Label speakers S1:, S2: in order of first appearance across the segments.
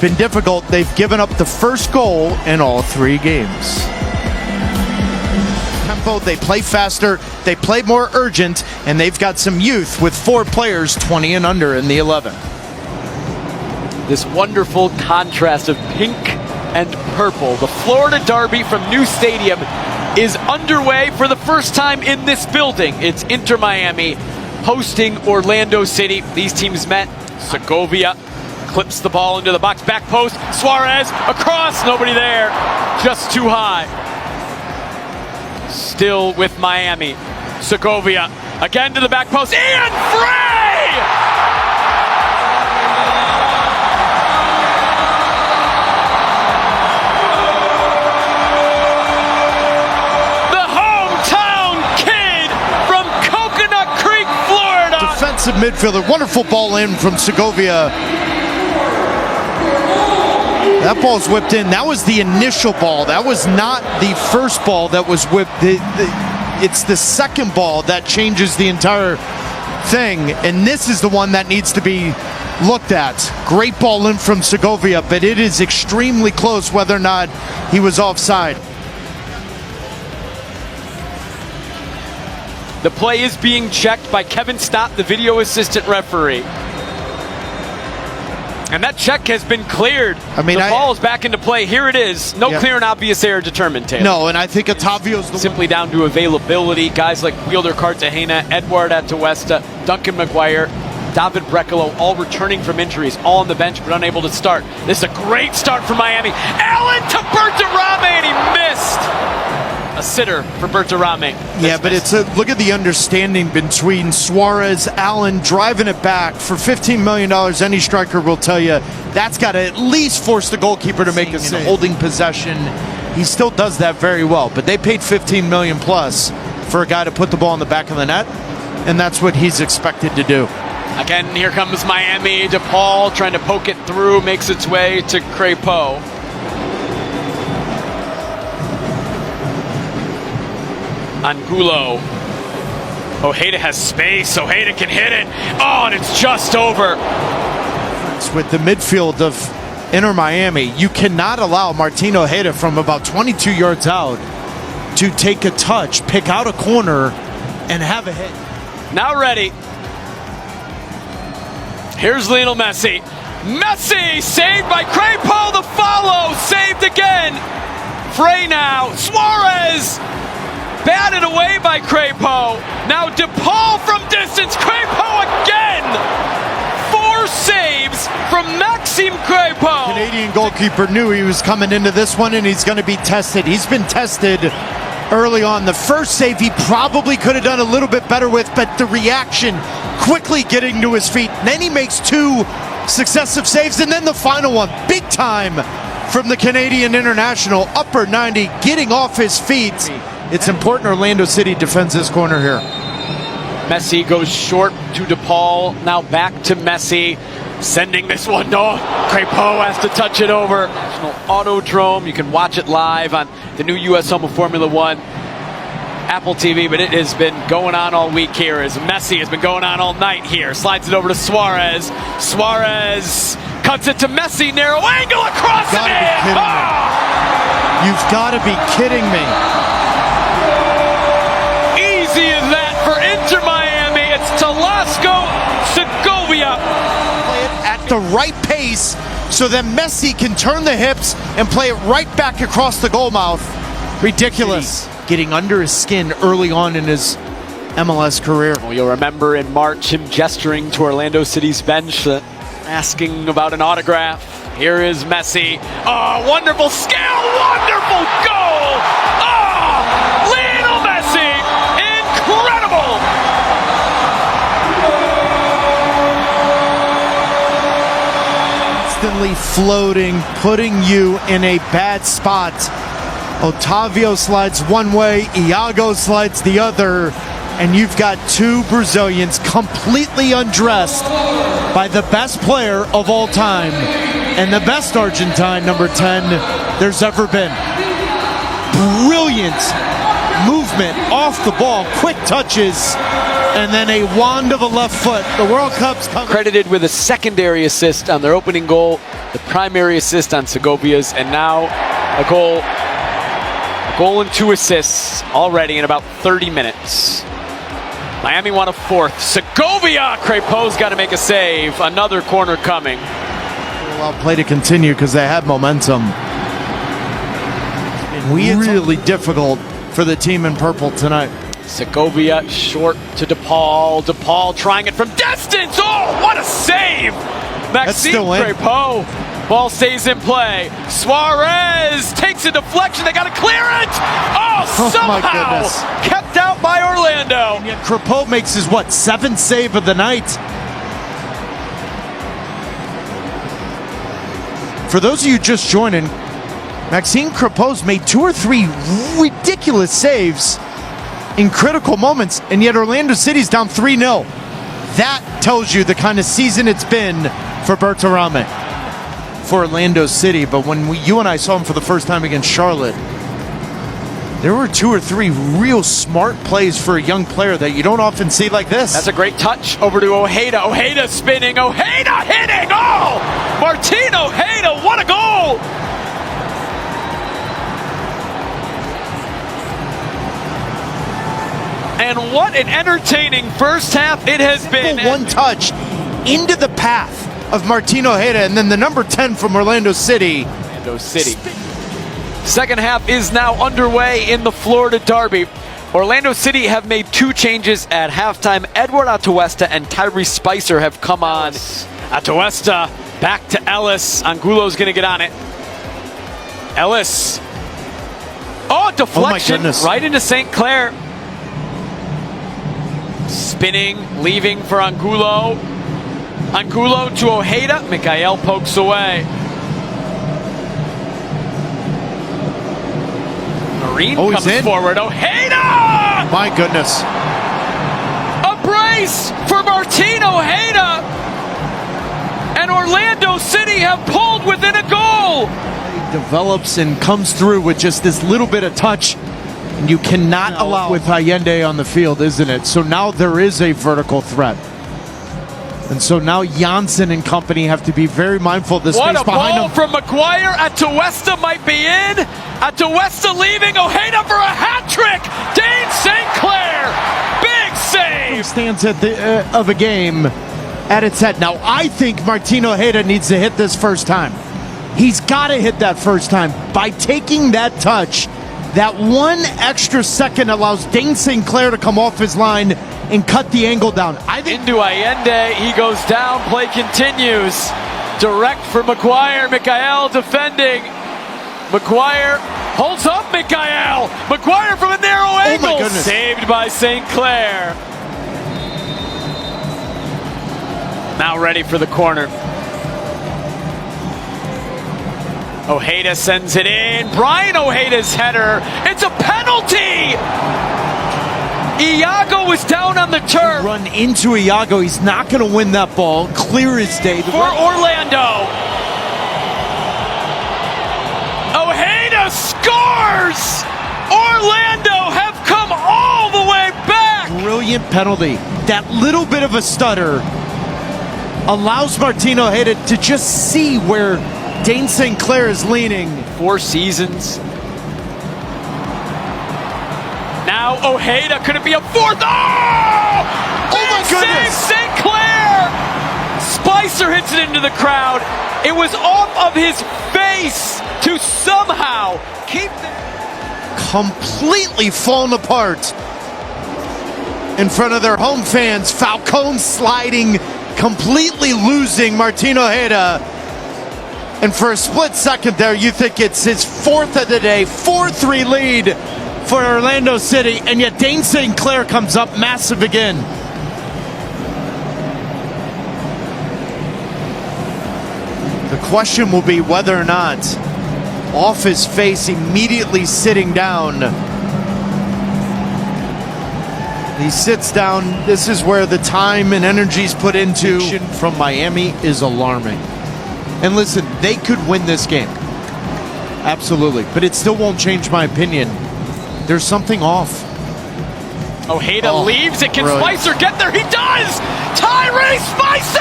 S1: been difficult. They've given up the first goal in all 3 games. Tempo, they play faster, they play more urgent, and they've got some youth with 4 players 20 and under in the 11.
S2: This wonderful contrast of pink and purple. The Florida Derby from New Stadium is underway for the first time in this building. It's Inter Miami hosting Orlando City. These teams met. Segovia clips the ball into the box, back post. Suarez across, nobody there, just too high. Still with Miami. Segovia again to the back post. Ian Frey!
S1: Defensive midfielder, wonderful ball in from Segovia. That ball's whipped in. That was the initial ball. That was not the first ball that was whipped. It's the second ball that changes the entire thing, and this is the one that needs to be looked at. Great ball in from Segovia, but it is extremely close whether or not he was offside.
S2: The play is being checked by Kevin Stott, the video assistant referee. And that check has been cleared.
S1: I mean,
S2: the ball is back into play. Here it is. No clear and obvious error determined, Taylor.
S1: No, and I think Otavio's the
S2: simply down to availability. Guys like Wielder Cartagena, Edward Atuesta, Duncan McGuire, David Brecalo, all returning from injuries, all on the bench but unable to start. This is a great start for Miami. Allen to Bertarame, and he missed. A sitter for Bertarame.
S1: Yeah, but it's a look at the understanding between Suarez, Allen driving it back for $15 million. Any striker will tell you that's got to at least force the goalkeeper to make a save. Holding possession, he still does that very well. But they paid $15 million plus for a guy to put the ball in the back of the net, and that's what he's expected to do.
S2: Again, here comes Miami. DePaul trying to poke it through, makes its way to Crepeau. Angulo. Ojeda has space. Ojeda can hit it. Oh, and it's just over.
S1: With the midfield of Inter Miami, you cannot allow Martin Ojeda from about 22 yards out to take a touch, pick out a corner, and have a hit.
S2: Now ready. Here's Lionel Messi. Messi saved by Crepeau. The follow saved again. Frey now. Suarez. Batted away by Crepeau. Now DePaul from distance. Crepeau again. 4 saves from Maxime Crepeau.
S1: Canadian goalkeeper knew he was coming into this one, and he's going to be tested. He's been tested early on. The first save he probably could have done a little bit better with, but the reaction, quickly getting to his feet. Then he makes 2 successive saves, and then the final one, big time from the Canadian international, upper 90, getting off his feet. It's important Orlando City defends this corner here.
S2: Messi goes short to DePaul. Now back to Messi. Sending this one. No, Crepeau has to touch it over. National Autodrome. You can watch it live on the new US Home of Formula One Apple TV, but it has been going on all week here as Messi has been going on all night here. Slides it over to Suarez. Suarez cuts it to Messi. Narrow angle across the net. Oh!
S1: You've got to be kidding me.
S2: Easy as that for Inter Miami. It's Talasco Segovia.
S1: Play it at the right pace so that Messi can turn the hips and play it right back across the goal mouth. Ridiculous. Getting under his skin early on in his MLS career.
S2: Well, you'll remember in March him gesturing to Orlando City's bench, asking about an autograph. Here is Messi. Oh, wonderful skill, wonderful goal! Oh, Lionel Messi, incredible!
S1: Constantly floating, putting you in a bad spot. Otavio slides one way, Iago slides the other, and you've got 2 Brazilians completely undressed by the best player of all time and the best Argentine, number 10, there's ever been. Brilliant movement off the ball, quick touches, and then a wand of a left foot. The World Cup's coming.
S2: Credited with a secondary assist on their opening goal the primary assist on Segovia's, and now a goal and 2 assists already in about 30 minutes. Miami want a fourth. Segovia! Crepeau's got to make a save. Another corner coming.
S1: Allow play to continue because they have momentum. Really difficult for the team in purple tonight.
S2: Segovia short to DePaul. DePaul trying it from distance. Oh, what a save! Maxime Crepeau. Ball stays in play. Suarez takes a deflection. They got to clear it. Oh, somehow kept out by Orlando.
S1: And yet Crepeau makes his, 7th save of the night. For those of you just joining, Maxime Crepeau's made 2 or 3 ridiculous saves in critical moments, and yet Orlando City's down 3-0. That tells you the kind of season it's been for Berterame, for Orlando City. But when you and I saw him for the first time against Charlotte, there were 2 or 3 real smart plays for a young player that you don't often see like this.
S2: That's a great touch over to Ojeda. Ojeda spinning. Ojeda hitting. Oh! Martin Ojeda, what a goal! And what an entertaining first half it has been.
S1: One touch into the path of Martin Ojeda, and then the number 10 from Orlando City.
S2: Second half is now underway in the Florida Derby. Orlando City have made 2 changes at halftime. Edward Atuesta and Tyrese Spicer have come on. Atuesta back to Ellis. Angulo's going to get on it. Ellis. Oh, deflection right into St. Clair. Spinning, leaving for Angulo. Angulo to Ojeda. Mikael pokes away. Marine comes forward. Ojeda!
S1: My goodness.
S2: A brace for Martin Ojeda. And Orlando City have pulled within a goal.
S1: He develops and comes through with just this little bit of touch. And you cannot allow with Allende on the field, isn't it? So now there is a vertical threat. And so now Janssen and company have to be very mindful of the space behind them.
S2: What a ball from McGuire. Atuesta might be in. Atuesta leaving. Ojeda for a hat trick. Dane St. Clair. Big save.
S1: Stands at the of a game at its head. Now I think Martin Ojeda needs to hit this first time. He's got to hit that first time. By taking that touch, that 1 extra second allows Dane St. Clair to come off his line and cut the angle down. I think
S2: into Allende, he goes down, play continues. Direct for McGuire, Mikael defending. McGuire holds up Mikael. McGuire from a narrow angle, saved by St. Clair. Now ready for the corner. Ojeda sends it in. Brian Ojeda's header. It's a penalty! Iago was down on the turf.
S1: Run into Iago. He's not going to win that ball. Clear as day.
S2: For Orlando. Ojeda scores! Orlando have come all the way back!
S1: Brilliant penalty. That little bit of a stutter allows Martin Ojeda to just see where Dane St. Clair is leaning.
S2: 4 seasons. Now Ojeda, could it be a 4th? Oh!
S1: My goodness!
S2: St. Clair! Spicer hits it into the crowd. It was off of his face to somehow keep them
S1: completely fallen apart in front of their home fans. Falcone sliding, completely losing Martin Ojeda. And for a split second there, you think it's his 4th of the day, 4-3 lead for Orlando City, and yet Dane St. Clair comes up massive again. The question will be whether or not, off his face, immediately sitting down. He sits down. This is where the time and energy is put into. From Miami is alarming. And listen, they could win this game. Absolutely. But it still won't change my opinion. There's something off.
S2: Ojeda leaves it. Can Spicer get there? He does! Tyrese Spicer!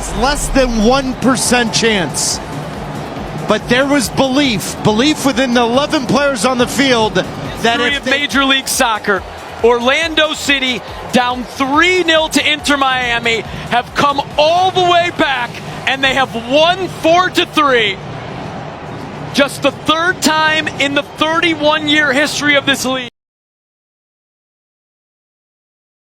S1: was less than 1% chance. But there was belief within the 11 players on the field that
S2: History of Major League Soccer. Orlando City down 3-0 to Inter Miami have come all the way back and they have won 4-3. Just the third time in the 31-year history of this league.